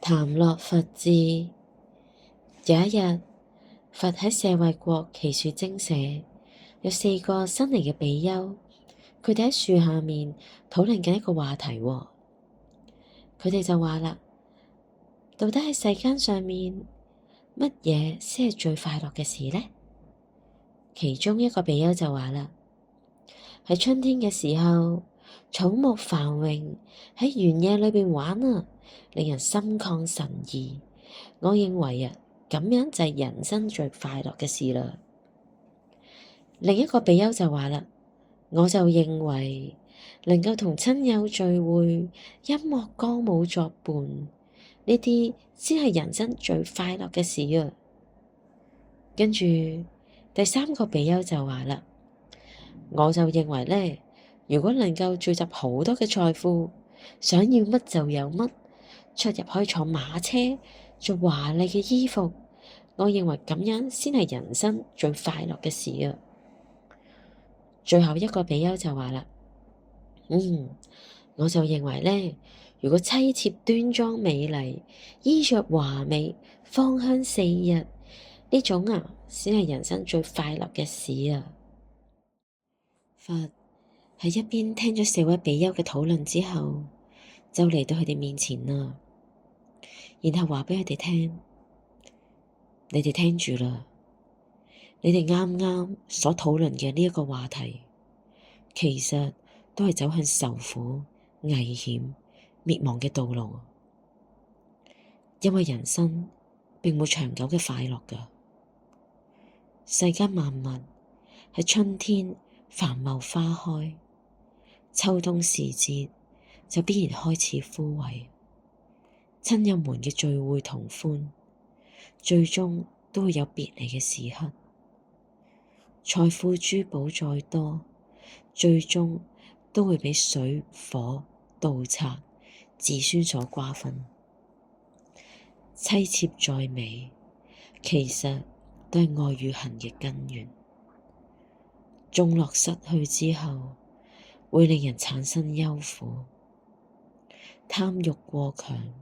談樂佛智。有一日，佛喺舍衛國祇樹精舍，有4個新嚟嘅比丘，佢哋喺樹下面討論緊一個話題喎。佢哋就話啦，到底喺世間上面乜嘢先係最快樂嘅事呢？其中一個比丘就話啦，喺春天嘅時候，草木繁榮，喺原野裏邊玩啊，令人心曠神怡。我認為啊，咁樣就係人生最快樂嘅事啦。另一個比丘就話啦，我就認為能夠同親友聚會，音樂歌舞作伴，呢啲先係人生最快樂嘅事啊。跟住第3個比丘就話啦，我就認為咧，如果能夠聚集好多嘅財富，想要乜就有乜，出入可以坐馬車，着華麗嘅衣服，我認為咁樣先係人生最快樂嘅事啊。最後一個比丘就話啦，我就認為咧，如果妻妾端莊美麗，衣着華美，芳香四溢，呢種啊，先係人生最快樂嘅事啊。佛喺一邊聽咗4位比丘嘅討論之後，就嚟到佢哋面前啦，然後話畀佢哋聽，你哋聽住啦，你哋啱啱所討論嘅呢一個話題，其實都係走向受苦、危險、滅亡嘅道路。因為人生並冇長久嘅快樂㗎，世間萬物喺春天繁茂花開，秋冬時節就必然開始枯萎。親友們嘅聚會同歡，最終都會有別離嘅時刻。財富珠寶再多，最終都會被水火盜賊子孫所瓜分。妻妾再美，其實都係愛與恨嘅根源。眾樂失去之後，會令人產生憂苦。貪欲過強，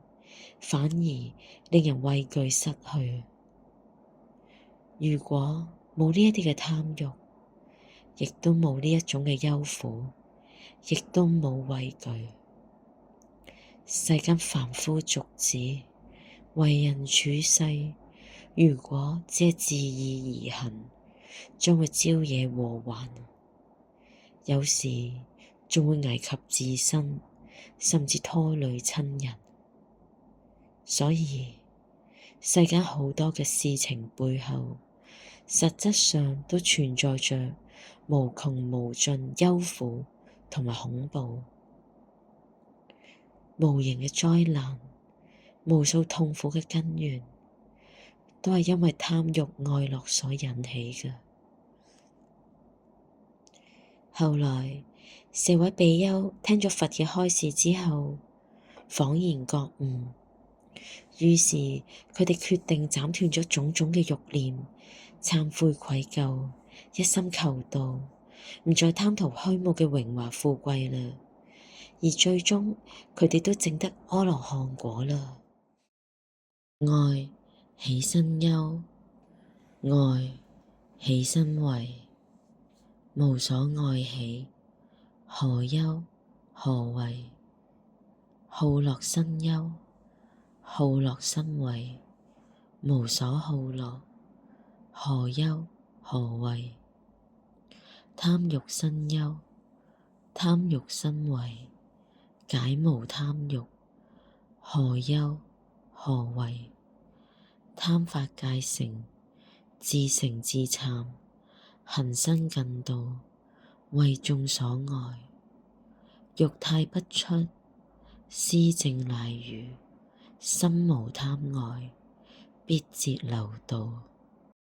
反而令人畏懼失去。如果冇呢一啲嘅貪欲，亦都冇呢一種嘅憂苦，亦都冇畏懼，世間凡夫俗子為人處世，如果只係自意而行，將會招惹禍患，有時仲會危及自身，甚至拖累親人。所以世間好多嘅事情背後，實質上都存在着無窮無盡憂苦同埋恐怖，無形嘅災難，無數痛苦嘅根源，都係因為貪欲愛樂所引起嘅。後來4位比丘聽咗佛嘅開示之後，恍然覺悟，於是佢哋決定斬斷咗種種嘅慾念，懺悔愧疚，一心求道，唔再貪圖虛無嘅榮華富貴啦。而最終佢哋都證得阿羅漢果啦。愛喜生憂，愛喜生畏，無所愛喜，何憂何畏？好樂生憂，好樂生畏，無所好樂，何憂何畏？貪欲生憂，貪欲生畏，解無貪欲，何憂何畏？貪法界成，自成自慚，行生近道，為眾所愛，欲態不出，思證賴如，心無貪愛，必折流道。